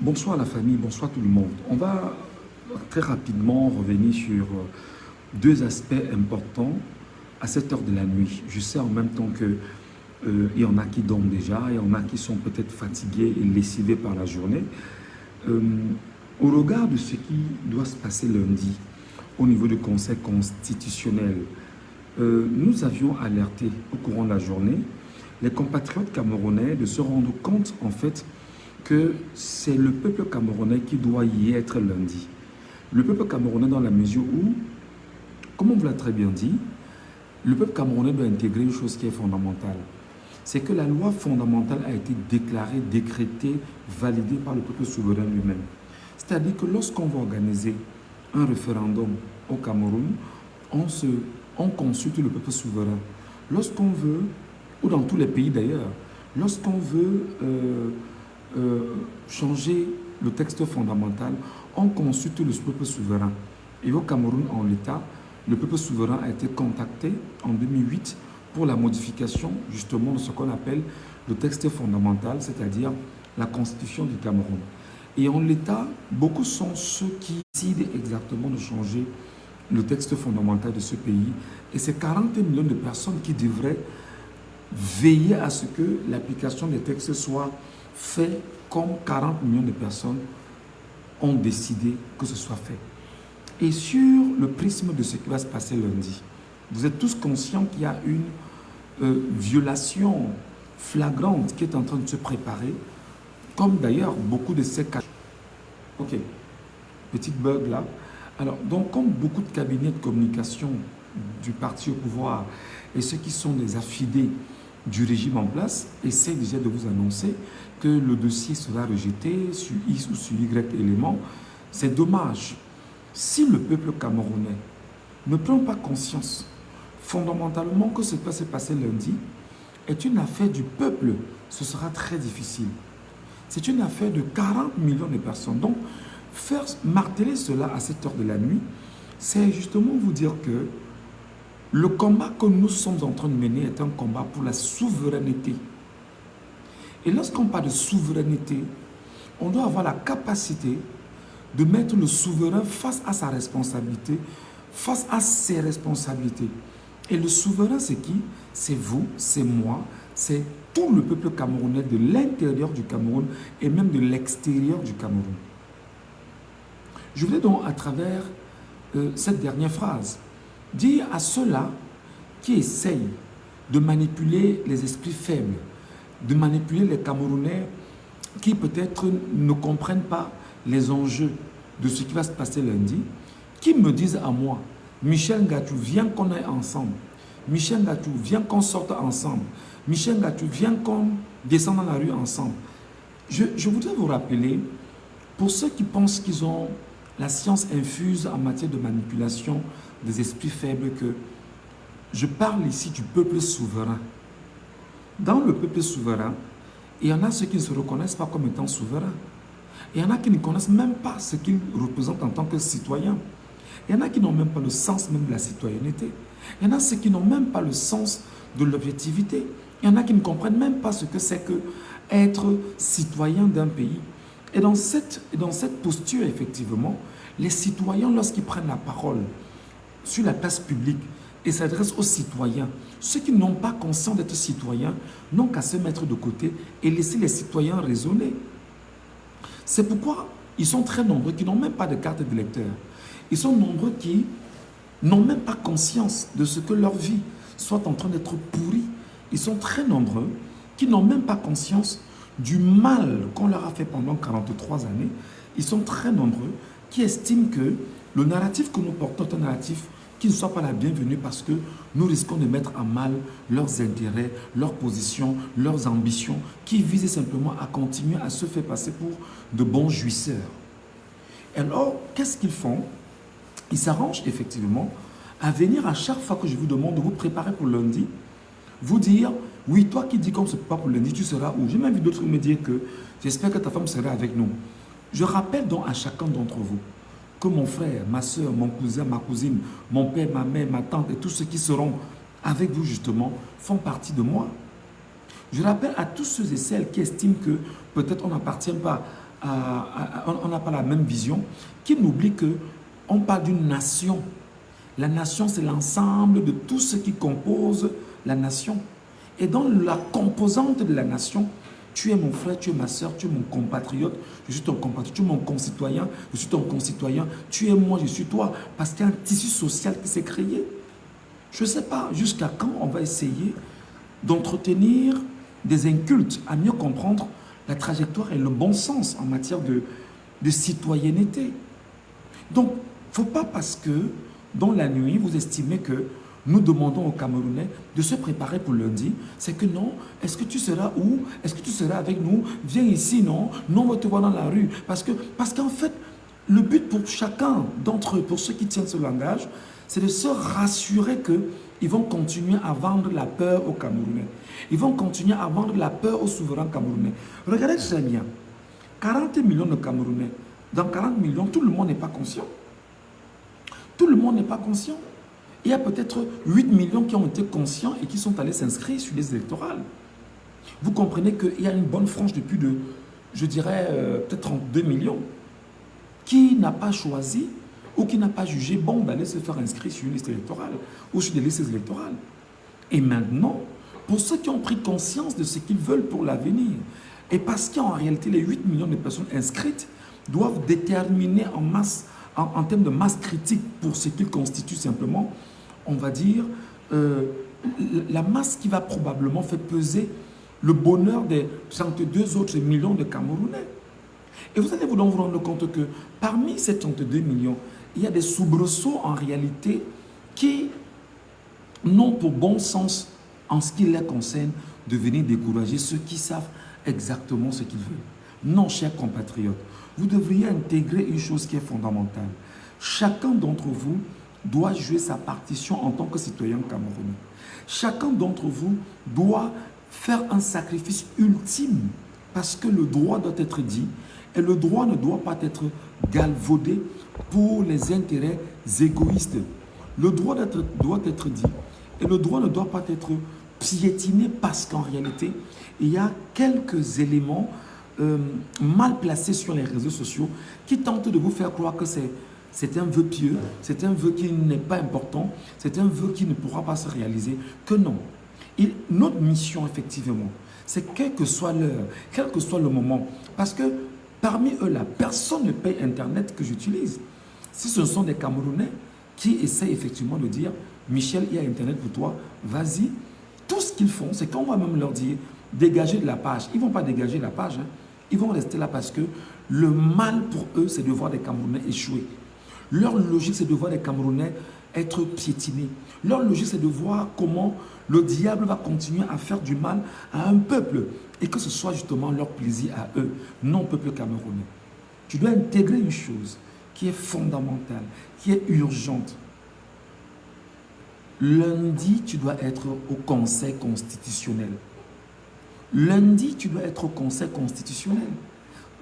Bonsoir la famille, bonsoir tout le monde. On va très rapidement revenir sur deux aspects importants à cette heure de la nuit. Je sais en même temps que il y en a qui dorment déjà, il y en a qui sont peut-être fatigués et lessivés par la journée. Euh, Au regard de ce qui doit se passer lundi au niveau du Conseil constitutionnel, nous avions alerté au courant de la journée les compatriotes camerounais de se rendre compte en fait que c'est le peuple camerounais qui doit y être lundi. Le peuple camerounais dans la mesure où, comme on vous l'a très bien dit, le peuple camerounais doit intégrer une chose qui est fondamentale. C'est que la loi fondamentale a été déclarée, décrétée, validée par le peuple souverain lui-même. C'est-à-dire que lorsqu'on va organiser un référendum au Cameroun, on, se, on consulte le peuple souverain. Lorsqu'on veut, ou dans tous les pays d'ailleurs, lorsqu'on veut changer le texte fondamental, on consulte le peuple souverain. Et au Cameroun, en l'état, le peuple souverain a été contacté en 2008 pour la modification justement de ce qu'on appelle le texte fondamental, c'est-à-dire la constitution du Cameroun. Et en l'état, beaucoup sont ceux qui décident exactement de changer le texte fondamental de ce pays. Et c'est 40 millions de personnes qui devraient veiller à ce que l'application des textes soit faite comme 40 millions de personnes ont décidé que ce soit fait. Et sur le prisme de ce qui va se passer lundi, vous êtes tous conscients qu'il y a une violation flagrante qui est en train de se préparer, comme d'ailleurs beaucoup de ces cas. Ok, petite bug là. Alors, donc, comme beaucoup de cabinets de communication du parti au pouvoir et ceux qui sont des affidés du régime en place essaient déjà de vous annoncer que le dossier sera rejeté sur X ou sur Y éléments. C'est dommage. Si le peuple camerounais ne prend pas conscience fondamentalement que ce qui va se passer lundi est une affaire du peuple, ce sera très difficile. C'est une affaire de 40 millions de personnes. Donc, faire marteler cela à cette heure de la nuit, c'est justement vous dire que le combat que nous sommes en train de mener est un combat pour la souveraineté. Et lorsqu'on parle de souveraineté, on doit avoir la capacité de mettre le souverain face à sa responsabilité, face à ses responsabilités. Et le souverain, c'est qui? C'est vous, c'est moi, c'est tout le peuple camerounais de l'intérieur du Cameroun et même de l'extérieur du Cameroun. Je voulais donc, à travers cette dernière phrase, dire à ceux-là qui essayent de manipuler les esprits faibles, de manipuler les Camerounais qui peut-être ne comprennent pas les enjeux de ce qui va se passer lundi, qui me disent à moi, Michel Ngatou, viens qu'on aille ensemble. Michel Ngatou, viens qu'on sorte ensemble. Michel Ngatou, viens qu'on descende dans la rue ensemble. Je voudrais vous rappeler, pour ceux qui pensent qu'ils ont la science infuse en matière de manipulation des esprits faibles, que je parle ici du peuple souverain. Dans le peuple souverain, il y en a ceux qui ne se reconnaissent pas comme étant souverains. Il y en a qui ne connaissent même pas ce qu'ils représentent en tant que citoyens. Il y en a qui n'ont même pas le sens même de la citoyenneté. Il y en a ceux qui n'ont même pas le sens de l'objectivité. Il y en a qui ne comprennent même pas ce que c'est que être citoyen d'un pays. Et dans cette posture, effectivement, les citoyens, lorsqu'ils prennent la parole sur la place publique et s'adressent aux citoyens, ceux qui n'ont pas conscience d'être citoyens n'ont qu'à se mettre de côté et laisser les citoyens raisonner. C'est pourquoi ils sont très nombreux qui n'ont même pas de carte d'électeur. Ils sont nombreux qui n'ont même pas conscience de ce que leur vie soit en train d'être pourrie. Ils sont très nombreux qui n'ont même pas conscience du mal qu'on leur a fait pendant 43 années. Ils sont très nombreux qui estiment que le narratif que nous portons est un narratif qui ne soit pas la bienvenue parce que nous risquons de mettre à mal leurs intérêts, leurs positions, leurs ambitions, qui visent simplement à continuer à se faire passer pour de bons jouisseurs. Alors, qu'est-ce qu'ils font? Ils s'arrangent effectivement à venir à chaque fois que je vous demande de vous préparer pour lundi, vous dire, oui, toi qui dis qu'on ne se prépare pour lundi, tu seras où? J'ai même vu d'autres me dire que j'espère que ta femme sera avec nous. Je rappelle donc à chacun d'entre vous que mon frère, ma soeur, mon cousin, ma cousine, mon père, ma mère, ma tante et tous ceux qui seront avec vous justement font partie de moi. Je rappelle à tous ceux et celles qui estiment que peut-être on n'appartient pas on n'a pas la même vision, qui n'oublie que on parle d'une nation. La nation, c'est l'ensemble de tout ce qui compose la nation. Et dans la composante de la nation, tu es mon frère, tu es ma soeur, tu es mon compatriote, je suis ton compatriote, tu es mon concitoyen, je suis ton concitoyen, tu es moi, je suis toi, parce qu'il y a un tissu social qui s'est créé. Je ne sais pas jusqu'à quand on va essayer d'entretenir des incultes à mieux comprendre la trajectoire et le bon sens en matière de citoyenneté. Donc, il ne faut pas parce que dans la nuit, vous estimez que nous demandons aux Camerounais de se préparer pour lundi. C'est que non, est-ce que tu seras où? Est-ce que tu seras avec nous? Viens ici, non? Non, on va te voir dans la rue. Parce qu'en fait, le but pour chacun d'entre eux, pour ceux qui tiennent ce langage, c'est de se rassurer qu'ils vont continuer à vendre la peur aux Camerounais. Ils vont continuer à vendre la peur aux souverains camerounais. Regardez très bien. 40 millions de Camerounais. Dans 40 millions, tout le monde n'est pas conscient. Tout le monde n'est pas conscient. Il y a peut-être 8 millions qui ont été conscients et qui sont allés s'inscrire sur les électorales. Vous comprenez qu'il y a une bonne frange de plus de, je dirais, peut-être 32 millions qui n'a pas choisi ou qui n'a pas jugé bon d'aller se faire inscrire sur une liste électorale ou sur des listes électorales. Et maintenant, pour ceux qui ont pris conscience de ce qu'ils veulent pour l'avenir, et parce qu'en réalité, les 8 millions de personnes inscrites doivent déterminer en masse, en termes de masse critique pour ce qu'ils constituent simplement, on va dire, la masse qui va probablement faire peser le bonheur des 32 autres millions de Camerounais. Et vous allez vous rendre compte que parmi ces 32 millions, il y a des soubresauts en réalité qui n'ont pour bon sens en ce qui les concerne de venir décourager ceux qui savent exactement ce qu'ils veulent. Non, chers compatriotes, vous devriez intégrer une chose qui est fondamentale. Chacun d'entre vous doit jouer sa partition en tant que citoyen camerounais. Chacun d'entre vous doit faire un sacrifice ultime parce que le droit doit être dit et le droit ne doit pas être galvaudé pour les intérêts égoïstes. Le droit doit être dit et le droit ne doit pas être piétiné parce qu'en réalité, il y a quelques éléments mal placés sur les réseaux sociaux qui tentent de vous faire croire que c'est un vœu pieux, c'est un vœu qui n'est pas important, c'est un vœu qui ne pourra pas se réaliser, que non. Notre mission, effectivement, c'est quelle que soit l'heure, quel que soit le moment, parce que parmi eux, là, personne ne paye Internet que j'utilise. Si ce sont des Camerounais qui essaient effectivement de dire « Michel, il y a Internet pour toi, vas-y », tout ce qu'ils font, c'est qu'on va même leur dire « Dégagez de la page ». Ils ne vont pas dégager la page, hein. Ils vont rester là parce que le mal pour eux, c'est de voir des Camerounais échouer. Leur logique, c'est de voir les Camerounais être piétinés. Leur logique, c'est de voir comment le diable va continuer à faire du mal à un peuple et que ce soit justement leur plaisir à eux, non peuple camerounais. Tu dois intégrer une chose qui est fondamentale, qui est urgente. Lundi, tu dois être au Conseil constitutionnel. Lundi, tu dois être au Conseil constitutionnel.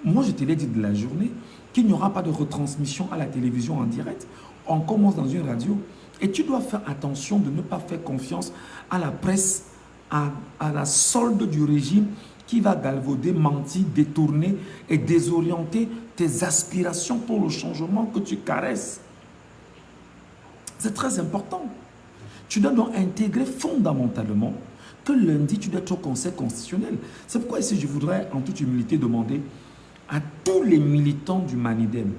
Moi, je te l'ai dit de la journée, qu'il n'y aura pas de retransmission à la télévision en direct. On commence dans une radio et tu dois faire attention de ne pas faire confiance à la presse, à la solde du régime qui va galvauder, mentir, détourner et désorienter tes aspirations pour le changement que tu caresses. C'est très important. Tu dois donc intégrer fondamentalement que lundi, tu dois être au Conseil constitutionnel. C'est pourquoi ici, je voudrais en toute humilité demander à tous les militants du Manidem,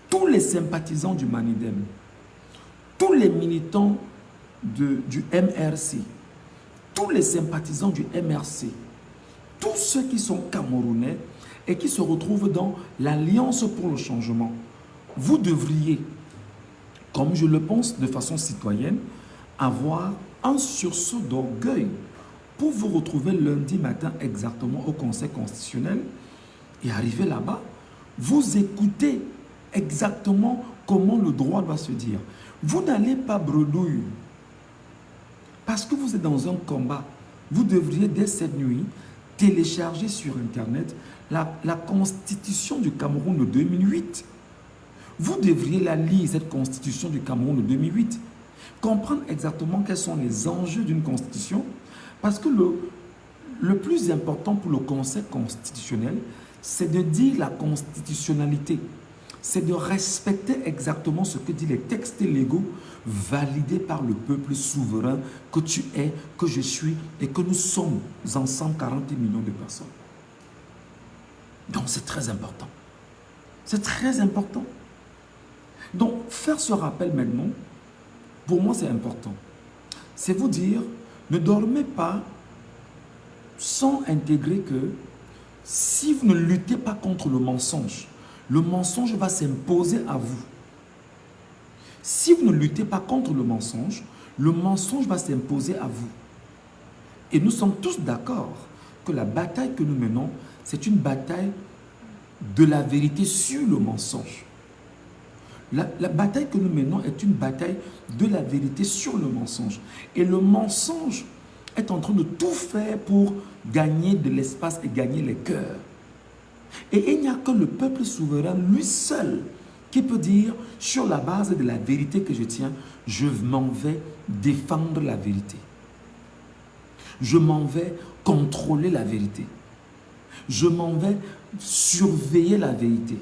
tous les sympathisants du Manidem, tous les militants du MRC, tous les sympathisants du MRC, tous ceux qui sont camerounais et qui se retrouvent dans l'Alliance pour le changement, vous devriez, comme je le pense de façon citoyenne, avoir un sursaut d'orgueil pour vous retrouver lundi matin exactement au Conseil constitutionnel et arriver là-bas, vous écoutez exactement comment le droit doit se dire. Vous n'allez pas bredouille parce que vous êtes dans un combat. Vous devriez dès cette nuit télécharger sur Internet la Constitution du Cameroun de 2008. Vous devriez la lire, cette Constitution du Cameroun de 2008. Comprendre exactement quels sont les enjeux d'une Constitution. Parce que le plus important pour le Conseil constitutionnel, c'est de dire la constitutionnalité. C'est de respecter exactement ce que disent les textes légaux validés par le peuple souverain que tu es, que je suis et que nous sommes ensemble 40 millions de personnes. Donc c'est très important. C'est très important. Donc faire ce rappel maintenant, pour moi c'est important. C'est vous dire, ne dormez pas sans intégrer que si vous ne luttez pas contre le mensonge va s'imposer à vous. Si vous ne luttez pas contre le mensonge va s'imposer à vous. Et nous sommes tous d'accord que la bataille que nous menons, c'est une bataille de la vérité sur le mensonge. La bataille que nous menons est une bataille de la vérité sur le mensonge. Et le mensonge est en train de tout faire pour gagner de l'espace et gagner les cœurs. Et il n'y a que le peuple souverain, lui seul, qui peut dire, sur la base de la vérité que je tiens, je m'en vais défendre la vérité. Je m'en vais contrôler la vérité. Je m'en vais surveiller la vérité.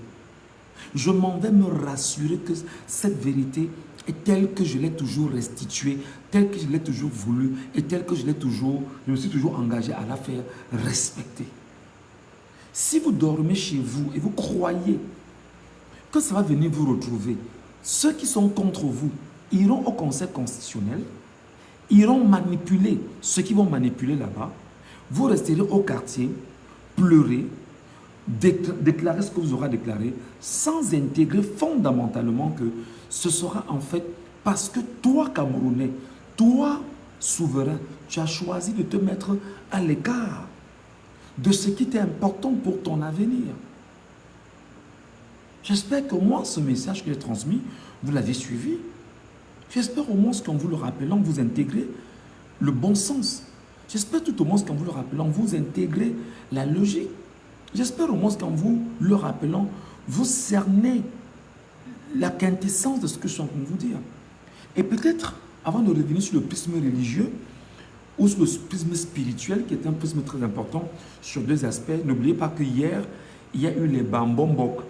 Je m'en vais me rassurer que cette vérité est telle que je l'ai toujours restituée, telle que je l'ai toujours voulu et telle que je me suis toujours engagé à la faire respecter. Si vous dormez chez vous et vous croyez que ça va venir vous retrouver, ceux qui sont contre vous iront au Conseil constitutionnel, iront manipuler ceux qui vont manipuler là-bas, vous resterez au quartier, pleurer, déclarer ce que vous aurez déclaré, sans intégrer fondamentalement que ce sera en fait parce que toi, Camerounais, toi, souverain, tu as choisi de te mettre à l'écart de ce qui était important pour ton avenir. J'espère qu'au moins ce message que j'ai transmis, vous l'avez suivi. J'espère au moins qu'en vous le rappelant, vous intégrez le bon sens. J'espère tout au moins qu'en vous le rappelant, vous intégrez la logique. J'espère au moins qu'en vous le rappelant, vous cernez la quintessence de ce que je suis en train de vous dire. Et peut-être, avant de revenir sur le prisme religieux, ou sur le prisme spirituel, qui est un prisme très important sur deux aspects. N'oubliez pas que hier, il y a eu les Bambombok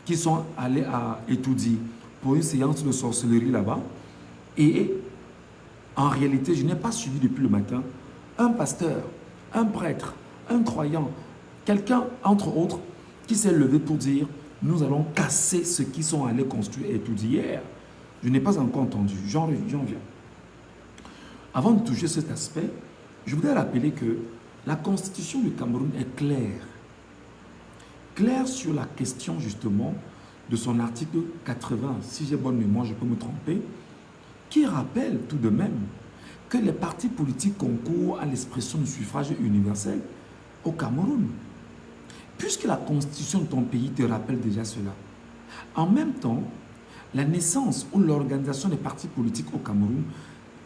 qui sont allés à Etoudi pour une séance de sorcellerie là-bas. Et en réalité, je n'ai pas suivi depuis le matin un pasteur, un prêtre, un croyant, quelqu'un, entre autres, qui s'est levé pour dire « Nous allons casser ceux qui sont allés construire Etoudi hier ». Je n'ai pas encore entendu, j'en viens. Avant de toucher cet aspect, je voudrais rappeler que la constitution du Cameroun est claire. Claire sur la question justement de son article 80, si j'ai bonne mémoire, je peux me tromper, qui rappelle tout de même que les partis politiques concourent à l'expression du suffrage universel au Cameroun. Puisque la constitution de ton pays te rappelle déjà cela. En même temps, la naissance ou l'organisation des partis politiques au Cameroun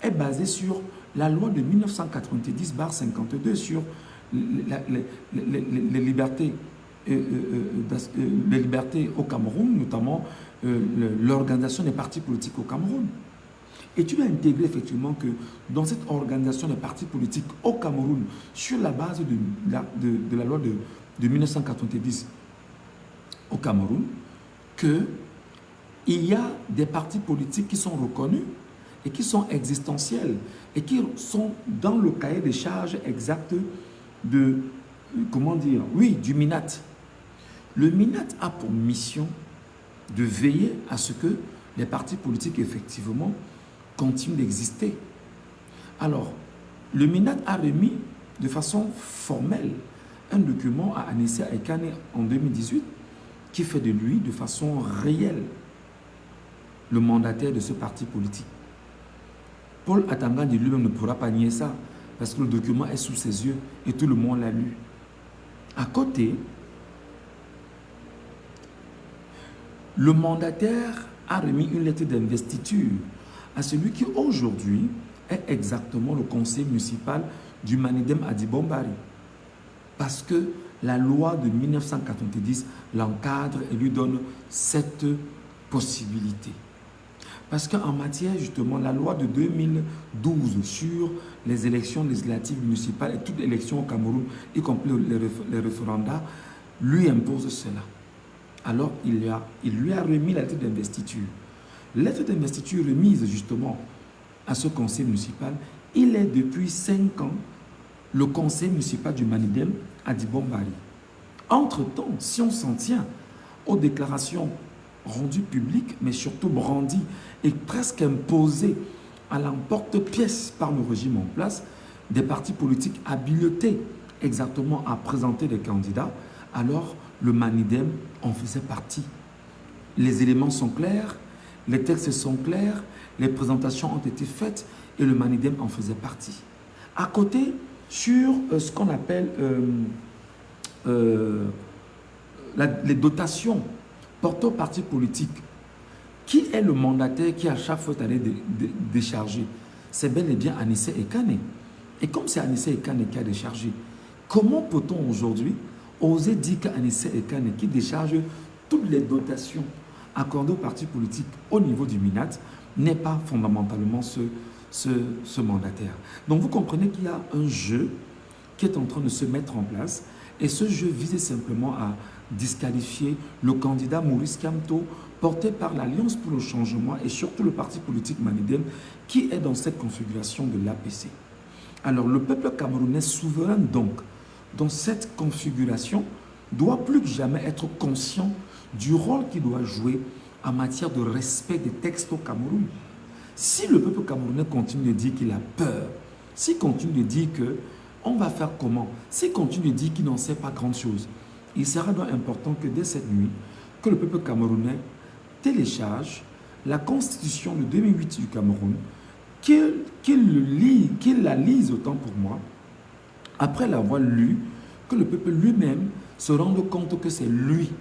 est basée sur la loi de 1990/52 sur les libertés au Cameroun, notamment l'organisation des partis politiques au Cameroun. Et tu dois intégrer effectivement que dans cette organisation des partis politiques au Cameroun, sur la base de la loi de 1990 au Cameroun, qu'il y a des partis politiques qui sont reconnus et qui sont existentiels et qui sont dans le cahier des charges exact de, comment dire, oui, du MINAT. Le MINAT a pour mission de veiller à ce que les partis politiques, effectivement, continuent d'exister. Alors, le MINAT a remis de façon formelle un document à Anissé Aikane en 2018 qui fait de lui, de façon réelle, le mandataire de ce parti politique. Paul Atanga de lui-même ne pourra pas nier ça parce que le document est sous ses yeux et tout le monde l'a lu. À côté, le mandataire a remis une lettre d'investiture à celui qui aujourd'hui est exactement le conseiller municipal du Manidem Adibombari. Parce que la loi de 1990 l'encadre et lui donne cette possibilité. Parce qu'en matière, justement, la loi de 2012 sur les élections législatives municipales et toutes les élections au Cameroun, y compris les référendats, lui impose cela. Alors, il lui a remis la lettre d'investiture. Lettre d'investiture remise justement à ce conseil municipal. Il est depuis 5 ans le conseil municipal du Manidem à Dibombari. Entre-temps, si on s'en tient aux déclarations rendues publiques, mais surtout brandies et presque imposées à l'emporte-pièce par le régime en place, des partis politiques habilités exactement à présenter des candidats, alors le Manidem en faisait partie. Les éléments sont clairs, les textes sont clairs, les présentations ont été faites et le Manidem en faisait partie. À côté, sur ce qu'on appelle les dotations portées aux partis politiques, qui est le mandataire qui à chaque fois est allé décharger? C'est bel et bien Anissé Ekane. Et comme c'est Anissé Ekane qui a déchargé, comment peut-on aujourd'hui oser dire qu'Anissé Ekane qui décharge toutes les dotations accordées aux partis politiques au niveau du MINAT n'est pas fondamentalement ce mandataire? Donc vous comprenez qu'il y a un jeu qui est en train de se mettre en place et ce jeu visait simplement à disqualifier le candidat Maurice Kamto porté par l'Alliance pour le changement et surtout le parti politique Manidem qui est dans cette configuration de l'APC. Alors le peuple camerounais souverain donc dans cette configuration doit plus que jamais être conscient du rôle qu'il doit jouer en matière de respect des textes au Cameroun. Si le peuple camerounais continue de dire qu'il a peur, s'il continue de dire que on va faire comment, s'il continue de dire qu'il n'en sait pas grand-chose, il sera donc important que dès cette nuit, que le peuple camerounais télécharge la constitution de 2008 du Cameroun, qu'il la lise autant pour moi, après l'avoir lu, que le peuple lui-même se rende compte que c'est lui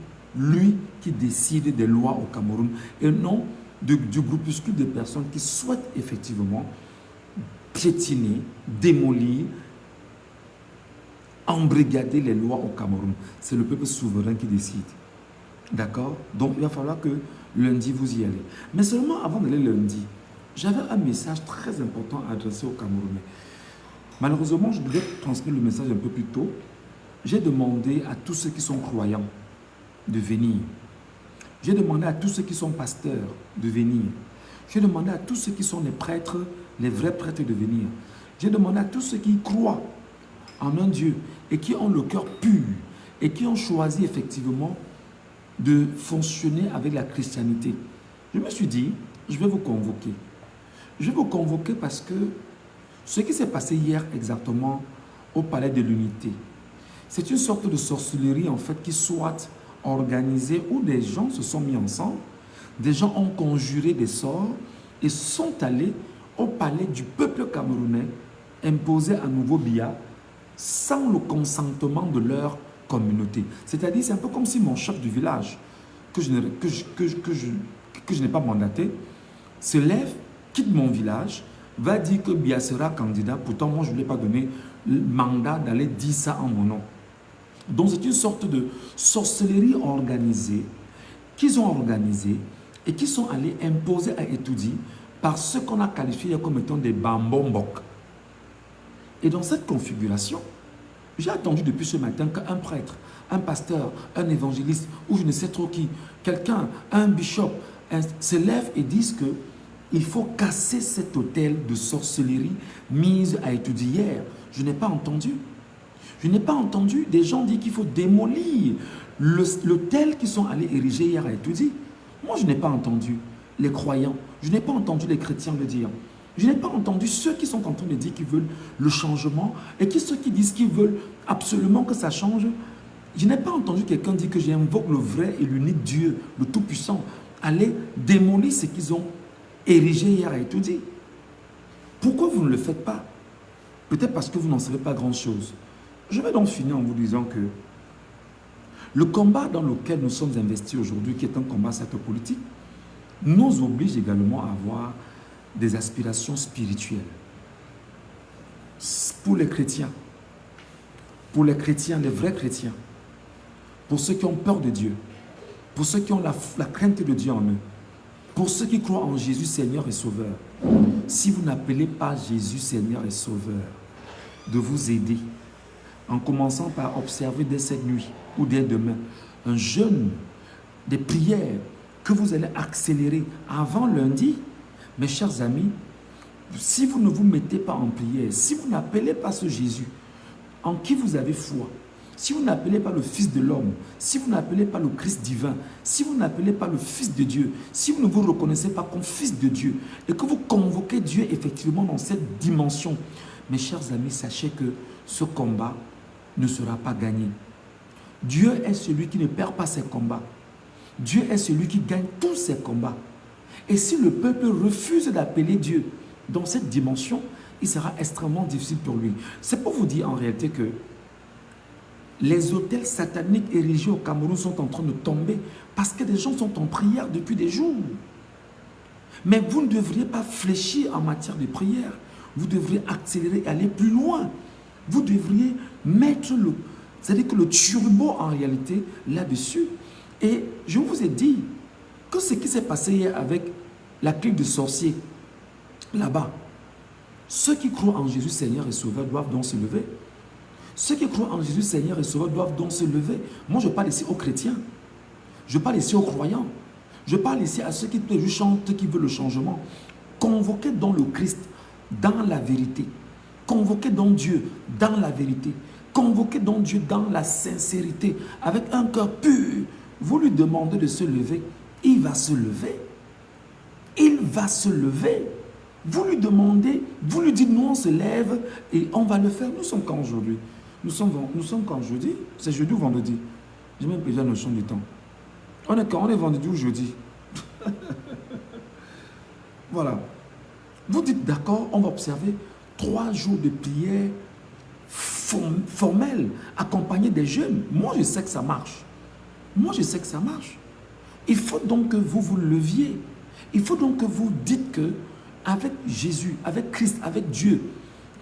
qui décide des lois au Cameroun et non du groupuscule de personnes qui souhaitent effectivement piétiner, démolir, embrigader les lois au Cameroun. C'est le peuple souverain qui décide. D'accord? Donc il va falloir que lundi vous y allez. Mais seulement avant d'aller lundi, j'avais un message très important à adresser aux Camerounais. Malheureusement, je devais transmettre le message un peu plus tôt. J'ai demandé à tous ceux qui sont croyants de venir. J'ai demandé à tous ceux qui sont pasteurs de venir. J'ai demandé à tous ceux qui sont les prêtres, les vrais prêtres de venir. J'ai demandé à tous ceux qui croient en un Dieu et qui ont le cœur pur et qui ont choisi effectivement de fonctionner avec la christianité. Je me suis dit, je vais vous convoquer. Je vais vous convoquer parce que ce qui s'est passé hier exactement au Palais de l'Unité, c'est une sorte de sorcellerie en fait qui soit organisée où des gens se sont mis ensemble, des gens ont conjuré des sorts et sont allés au palais du peuple camerounais imposer un nouveau Biya sans le consentement de leur communauté. C'est-à-dire, c'est un peu comme si mon chef du village, que je n'ai pas mandaté, se lève, quitte mon village, va dire que Biya sera candidat, pourtant moi je ne lui ai pas donné le mandat d'aller dire ça en mon nom. Donc c'est une sorte de sorcellerie organisée qu'ils ont organisée et qui sont allés imposer à Etoudi par ce qu'on a qualifié comme étant des bambombok. Et dans cette configuration, j'ai attendu depuis ce matin qu'un prêtre, un pasteur, un évangéliste ou je ne sais trop qui, quelqu'un, un bishop, se lève et dise que il faut casser cet hôtel de sorcellerie mise à Etoudi hier. Je n'ai pas entendu. Je n'ai pas entendu des gens dire qu'il faut démolir l'hôtel qu'ils sont allés ériger hier à Etoudi. Moi, je n'ai pas entendu les croyants. Je n'ai pas entendu les chrétiens le dire. Je n'ai pas entendu ceux qui sont en train de dire qu'ils veulent le changement et ceux qui disent qu'ils veulent absolument que ça change. Je n'ai pas entendu quelqu'un dire que j'invoque le vrai et l'unique Dieu, le Tout-Puissant, aller démolir ce qu'ils ont érigé hier à Etoudi. Pourquoi vous ne le faites pas? Peut-être parce que vous n'en savez pas grand-chose. Je vais donc finir en vous disant que le combat dans lequel nous sommes investis aujourd'hui, qui est un combat certes politique, nous oblige également à avoir des aspirations spirituelles. Pour les chrétiens, les vrais chrétiens, pour ceux qui ont peur de Dieu, pour ceux qui ont la crainte de Dieu en eux, Pour ceux qui croient en Jésus Seigneur et Sauveur, si vous n'appelez pas Jésus Seigneur et Sauveur, de vous aider, en commençant par observer dès cette nuit ou dès demain, un jeûne, des prières que vous allez accélérer avant lundi, mes chers amis, si vous ne vous mettez pas en prière, si vous n'appelez pas ce Jésus en qui vous avez foi, si vous n'appelez pas le Fils de l'homme, si vous n'appelez pas le Christ divin, si vous n'appelez pas le Fils de Dieu, si vous ne vous reconnaissez pas comme Fils de Dieu et que vous convoquez Dieu effectivement dans cette dimension, mes chers amis, sachez que ce combat ne sera pas gagné. Dieu est celui qui ne perd pas ses combats. Dieu est celui qui gagne tous ses combats. Et si le peuple refuse d'appeler Dieu dans cette dimension, il sera extrêmement difficile pour lui. C'est pour vous dire en réalité que les hôtels sataniques érigés au Cameroun sont en train de tomber parce que des gens sont en prière depuis des jours. Mais vous ne devriez pas fléchir en matière de prière. Vous devriez accélérer et aller plus loin. Vous devriez mettre c'est-à-dire que le turbo en réalité là-dessus. Et je vous ai dit que ce qui s'est passé hier avec la clique de sorciers là-bas, ceux qui croient en Jésus Seigneur et Sauveur doivent donc se lever. Ceux qui croient en Jésus Seigneur et Sauveur doivent donc se lever. Moi, je parle ici aux chrétiens. Je parle ici aux croyants. Je parle ici à ceux qui chantent, qui veulent le changement. Convoquez donc le Christ dans la vérité. Convoquez donc Dieu dans la vérité. Convoquez donc Dieu dans la sincérité, avec un cœur pur. Vous lui demandez de se lever, il va se lever. Il va se lever. Vous lui demandez, vous lui dites, nous on se lève et on va le faire. Nous sommes quand aujourd'hui? Nous sommes quand jeudi? C'est jeudi ou vendredi? J'ai même perdu la notion du temps. On est quand? On est vendredi ou jeudi? Voilà. Vous dites, d'accord, on va observer 3 jours de prière formelle, accompagnée des jeunes. Moi, je sais que ça marche. Moi, je sais que ça marche. Il faut donc que vous vous leviez. Il faut donc que vous dites que avec Jésus, avec Christ, avec Dieu,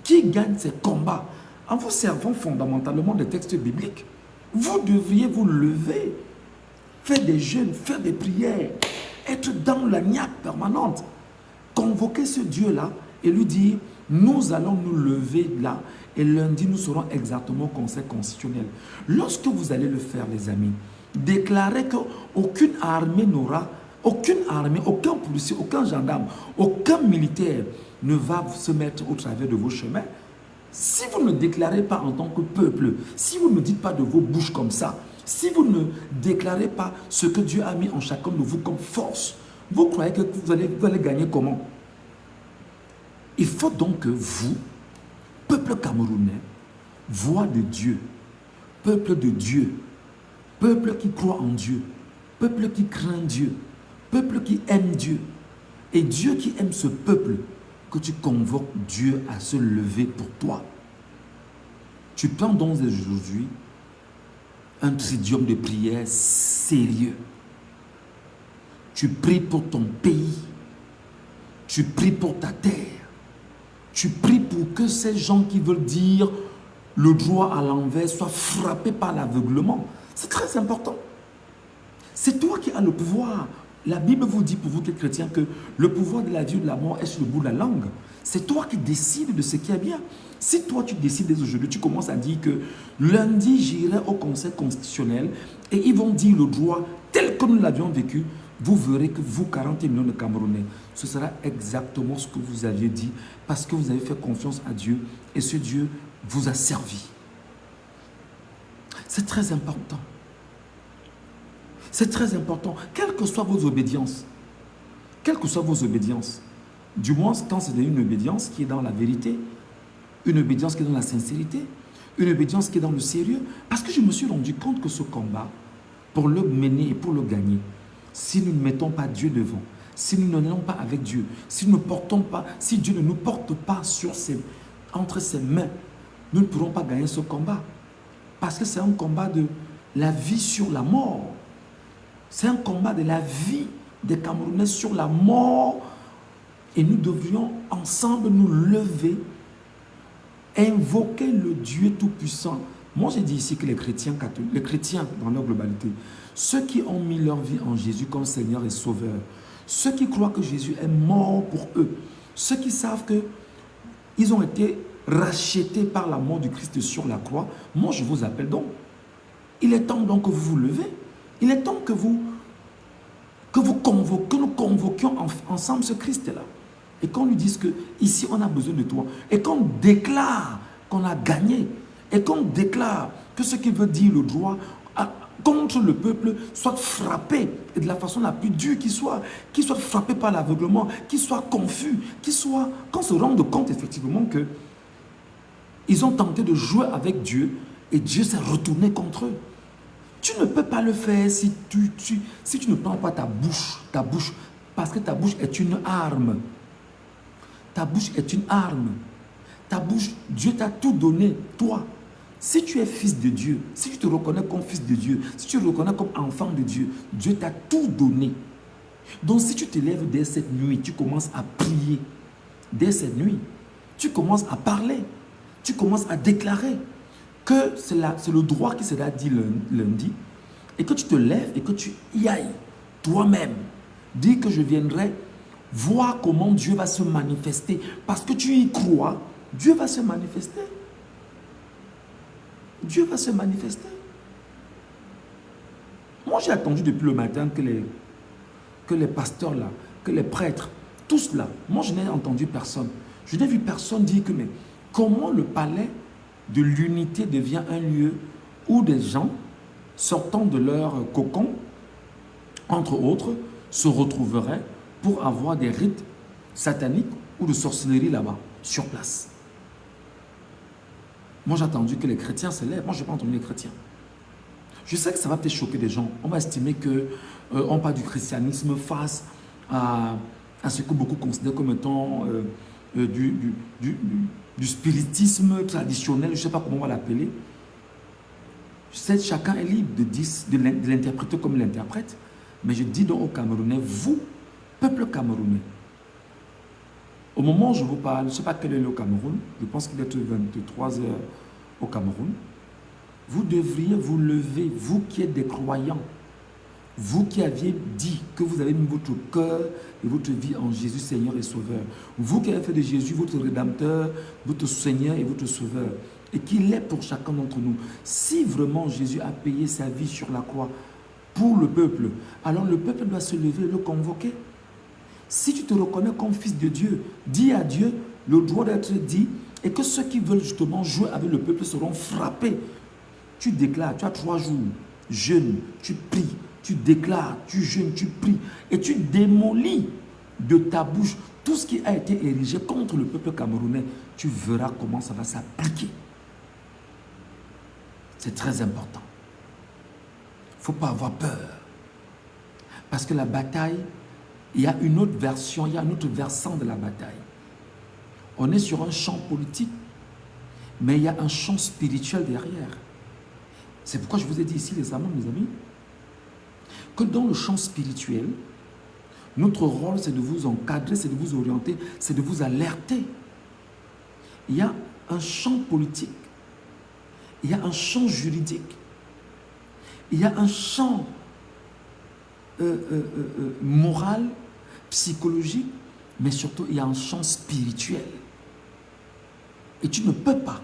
qui gagne ces combats, en vous servant fondamentalement des textes bibliques, vous devriez vous lever, faire des jeûnes, faire des prières, être dans la niaque permanente, convoquer ce Dieu-là et lui dire, nous allons nous lever là et lundi nous serons exactement au Conseil constitutionnel. Lorsque vous allez le faire, les amis, déclarez qu'aucune armée n'aura, aucune armée, aucun policier, aucun gendarme, aucun militaire ne va se mettre au travers de vos chemins. Si vous ne déclarez pas en tant que peuple, si vous ne dites pas de vos bouches comme ça, si vous ne déclarez pas ce que Dieu a mis en chacun de vous comme force, vous croyez que vous allez gagner comment? Il faut donc que vous, peuple camerounais, voix de Dieu, peuple de Dieu, peuple qui croit en Dieu, peuple qui craint Dieu, peuple qui aime Dieu, et Dieu qui aime ce peuple, que tu convoques Dieu à se lever pour toi. Tu prends donc aujourd'hui un tridium de prière sérieux. Tu pries pour ton pays, tu pries pour ta terre, tu pries pour que ces gens qui veulent dire le droit à l'envers soient frappés par l'aveuglement. C'est très important. C'est toi qui as le pouvoir. La Bible vous dit pour vous les chrétiens que le pouvoir de la vie ou de la mort est sur le bout de la langue. C'est toi qui décides de ce qui est bien. Si toi tu décides dès aujourd'hui, tu commences à dire que lundi j'irai au Conseil constitutionnel et ils vont dire le droit tel que nous l'avions vécu, vous verrez que vous, 40 millions de Camerounais, ce sera exactement ce que vous aviez dit parce que vous avez fait confiance à Dieu et ce Dieu vous a servi. C'est très important. C'est très important. Quelles que soient vos obédiences, quelles que soient vos obédiences, du moins quand c'est une obédience qui est dans la vérité, une obédience qui est dans la sincérité, une obédience qui est dans le sérieux, parce que je me suis rendu compte que ce combat, pour le mener et pour le gagner, si nous ne mettons pas Dieu devant, si nous n'allons pas avec Dieu, si nous ne portons pas, si Dieu ne nous porte pas entre ses mains, nous ne pourrons pas gagner ce combat. Parce que c'est un combat de la vie sur la mort. C'est un combat de la vie des Camerounais sur la mort. Et nous devrions ensemble nous lever, invoquer le Dieu Tout-Puissant. Moi, j'ai dit ici que les chrétiens catholiques, les chrétiens dans leur globalité, ceux qui ont mis leur vie en Jésus comme Seigneur et Sauveur, ceux qui croient que Jésus est mort pour eux, ceux qui savent qu'ils ont été rachetés par la mort du Christ sur la croix, moi je vous appelle donc. Il est temps donc que vous vous levez. Il est temps que nous convoquions ensemble ce Christ-là. Et qu'on lui dise que ici on a besoin de toi. Et qu'on déclare qu'on a gagné. Et qu'on déclare que ce qui veut dire le droit contre le peuple soit frappé et de la façon la plus dure qu'il soit frappé par l'aveuglement, qu'il soit confus, qu'on se rende compte effectivement que ils ont tenté de jouer avec Dieu et Dieu s'est retourné contre eux. Tu ne peux pas le faire si tu ne prends pas ta bouche, parce que ta bouche est une arme. Ta bouche est une arme. Ta bouche, Dieu t'a tout donné, toi. Si tu es fils de Dieu, si tu te reconnais comme fils de Dieu, si tu te reconnais comme enfant de Dieu, Dieu t'a tout donné. Donc si tu te lèves dès cette nuit, tu commences à prier. Dès cette nuit, tu commences à parler. Tu commences à déclarer que c'est le droit qui sera dit lundi et que tu te lèves et que tu y ailles toi-même. Dis que je viendrai voir comment Dieu va se manifester. Parce que tu y crois, Dieu va se manifester. Dieu va se manifester. Moi, j'ai attendu depuis le matin que les pasteurs là, que les prêtres, tous là, moi je n'ai entendu personne. Je n'ai vu personne dire que mais comment le palais de l'unité devient un lieu où des gens sortant de leur cocon, entre autres, se retrouveraient pour avoir des rites sataniques ou de sorcellerie là-bas, sur place. Moi, j'ai attendu que les chrétiens se lèvent. Moi, je n'ai pas entendu les chrétiens. Je sais que ça va peut-être choquer des gens. On va estimer qu'on parle du christianisme face à ce que beaucoup considèrent comme étant du spiritisme traditionnel, je ne sais pas comment on va l'appeler. Je sais que chacun est libre de l'interpréter comme il l'interprète, mais je dis donc aux Camerounais, vous, peuple camerounais, au moment où je vous parle, je ne sais pas quelle heure il est au Cameroun, je pense qu'il est 23 heures au Cameroun, vous devriez vous lever, vous qui êtes des croyants, vous qui aviez dit que vous avez mis votre cœur et votre vie en Jésus, Seigneur et Sauveur. Vous qui avez fait de Jésus votre Rédempteur, votre Seigneur et votre Sauveur. Et qu'il est pour chacun d'entre nous. Si vraiment Jésus a payé sa vie sur la croix pour le peuple, alors le peuple doit se lever et le convoquer. Si tu te reconnais comme fils de Dieu, dis à Dieu le droit d'être dit et que ceux qui veulent justement jouer avec le peuple seront frappés. Tu déclares, tu as 3 jours, jeûne, tu pries. Tu déclares, tu jeûnes, tu pries et tu démolis de ta bouche tout ce qui a été érigé contre le peuple camerounais. Tu verras comment ça va s'appliquer. C'est très important. Il ne faut pas avoir peur. Parce que la bataille, il y a une autre version, il y a un autre versant de la bataille. On est sur un champ politique, mais il y a un champ spirituel derrière. C'est pourquoi je vous ai dit ici, les amis, que dans le champ spirituel, notre rôle, c'est de vous encadrer, c'est de vous orienter, c'est de vous alerter. Il y a un champ politique, il y a un champ juridique, il y a un champ moral, psychologique, mais surtout, il y a un champ spirituel. Et tu ne peux pas,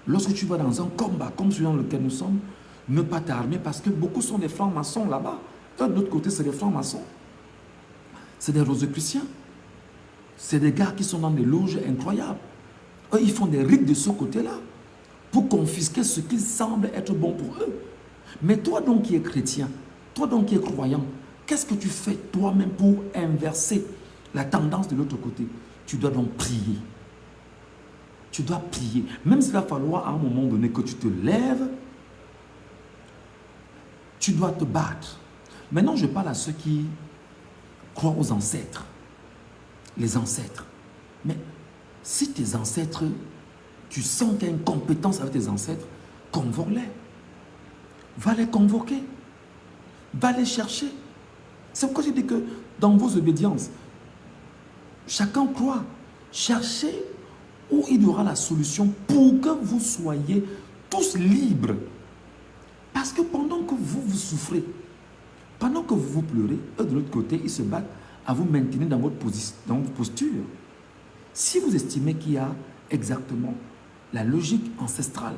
lorsque tu vas dans un combat comme celui dans lequel nous sommes, ne pas t'armer parce que beaucoup sont des francs-maçons là-bas. De l'autre côté, c'est des francs-maçons. C'est des rosicruciens. C'est des gars qui sont dans des loges incroyables. Eux, ils font des rites de ce côté-là pour confisquer ce qui semble être bon pour eux. Mais toi donc qui es chrétien, toi donc qui es croyant, qu'est-ce que tu fais toi-même pour inverser la tendance de l'autre côté? Tu dois donc prier. Tu dois prier. Même s'il va falloir à un moment donné que tu te lèves, tu dois te battre. Maintenant, je parle à ceux qui croient aux ancêtres. Les ancêtres. Mais si tes ancêtres, tu sens qu'il y a une compétence avec tes ancêtres, convoque-les. Va les convoquer. Va les chercher. C'est pourquoi j'ai dit que dans vos obédiences, chacun croit. Cherchez où il y aura la solution pour que vous soyez tous libres. Parce que pendant que vous souffrez, pendant que vous pleurez, eux de l'autre côté, ils se battent à vous maintenir dans votre posture. Si vous estimez qu'il y a exactement la logique ancestrale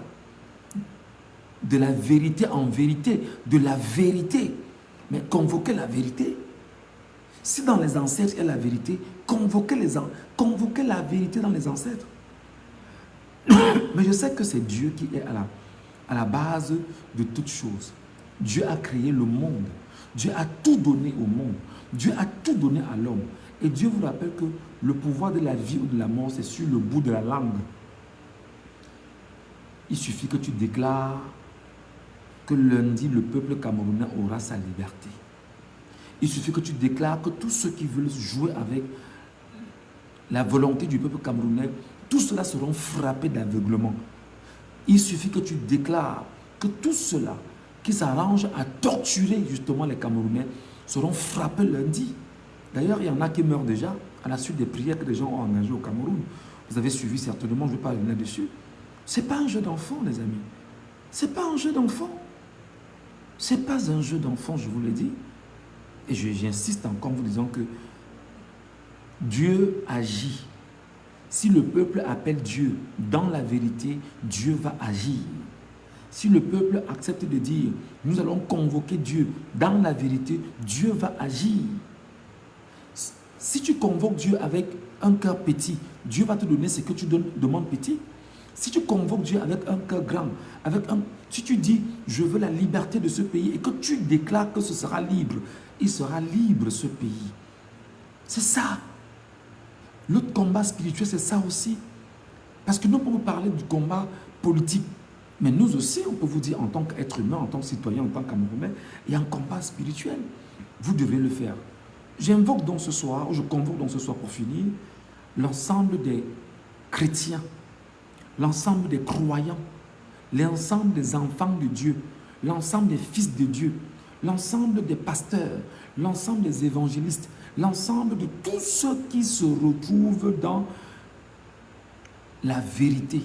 de la vérité en vérité, de la vérité, mais convoquez la vérité. Si dans les ancêtres il y a la vérité, convoquez la vérité dans les ancêtres. Mais je sais que c'est Dieu qui est à la base de toutes choses. Dieu a créé le monde. Dieu a tout donné au monde. Dieu a tout donné à l'homme. Et Dieu vous rappelle que le pouvoir de la vie ou de la mort, c'est sur le bout de la langue. Il suffit que tu déclares que lundi, le peuple camerounais aura sa liberté. Il suffit que tu déclares que tous ceux qui veulent jouer avec la volonté du peuple camerounais, tous ceux-là seront frappés d'aveuglement. Il suffit que tu déclares que tous ceux-là qui s'arrangent à torturer justement les Camerounais seront frappés lundi. D'ailleurs, il y en a qui meurent déjà à la suite des prières que les gens ont engagées au Cameroun. Vous avez suivi certainement, je ne vais pas revenir dessus. Ce n'est pas un jeu d'enfant, les amis. Ce n'est pas un jeu d'enfant. Ce n'est pas un jeu d'enfant, je vous l'ai dit. Et j'insiste encore en vous disant que Dieu agit. Si le peuple appelle Dieu dans la vérité, Dieu va agir. Si le peuple accepte de dire, nous allons convoquer Dieu dans la vérité, Dieu va agir. Si tu convoques Dieu avec un cœur petit, Dieu va te donner ce que tu demandes petit. Si tu convoques Dieu avec un cœur grand, si tu dis, je veux la liberté de ce pays et que tu déclares que ce sera libre, il sera libre ce pays. C'est ça. L'autre combat spirituel, c'est ça aussi. Parce que nous pouvons parler du combat politique, mais nous aussi, on peut vous dire en tant qu'être humain, en tant que citoyen, en tant qu'Camerounais, il y a un combat spirituel. Vous devez le faire. J'invoque donc ce soir, je convoque donc ce soir pour finir, l'ensemble des chrétiens, l'ensemble des croyants, l'ensemble des enfants de Dieu, l'ensemble des fils de Dieu, l'ensemble des pasteurs, l'ensemble des évangélistes, l'ensemble de tous ceux qui se retrouvent dans la vérité.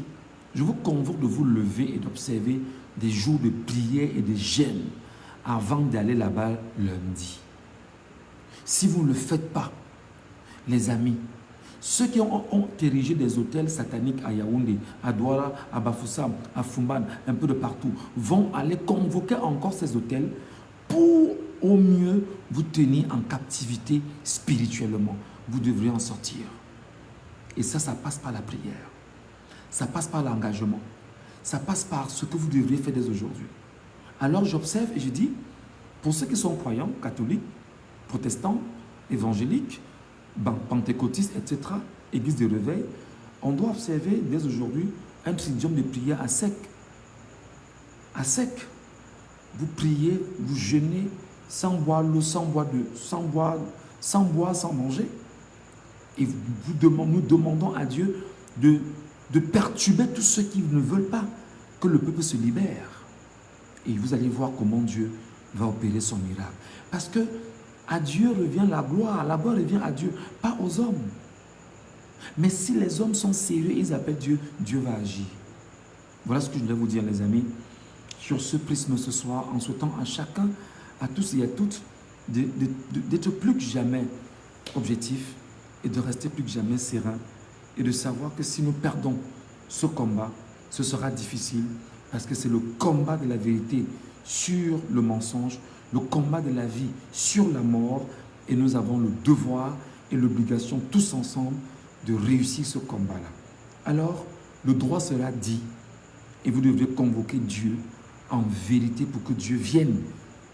Je vous convoque de vous lever et d'observer des jours de prière et de jeûne avant d'aller là-bas lundi. Si vous ne le faites pas, les amis, ceux qui ont érigé des hôtels sataniques à Yaoundé, à Douala, à Bafoussam, à Fumban, un peu de partout, vont aller convoquer encore ces hôtels pour au mieux vous tenir en captivité spirituellement. Vous devrez en sortir. Et ça passe par la prière. Ça passe par l'engagement. Ça passe par ce que vous devriez faire dès aujourd'hui. Alors j'observe et je dis, pour ceux qui sont croyants, catholiques, protestants, évangéliques, pentecôtistes, etc., église de réveil, on doit observer dès aujourd'hui un tridium de prière à sec. À sec. Vous priez, vous jeûnez, sans boire l'eau, sans manger. Et nous demandons à Dieu de perturber tous ceux qui ne veulent pas que le peuple se libère. Et vous allez voir comment Dieu va opérer son miracle. Parce que à Dieu revient la gloire revient à Dieu, pas aux hommes. Mais si les hommes sont sérieux, ils appellent Dieu, Dieu va agir. Voilà ce que je voulais vous dire, les amis, sur ce prisme ce soir, en souhaitant à chacun, à tous et à toutes, d'être plus que jamais objectif et de rester plus que jamais serein et de savoir que si nous perdons ce combat, ce sera difficile parce que c'est le combat de la vérité sur le mensonge, le combat de la vie sur la mort et nous avons le devoir et l'obligation tous ensemble de réussir ce combat-là. Alors, le droit sera dit et vous devrez convoquer Dieu en vérité pour que Dieu vienne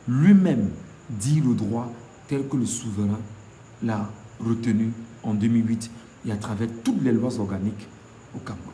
lui-même dire le droit tel que le souverain l'a retenu en 2008 et à travers toutes les lois organiques au Cameroun.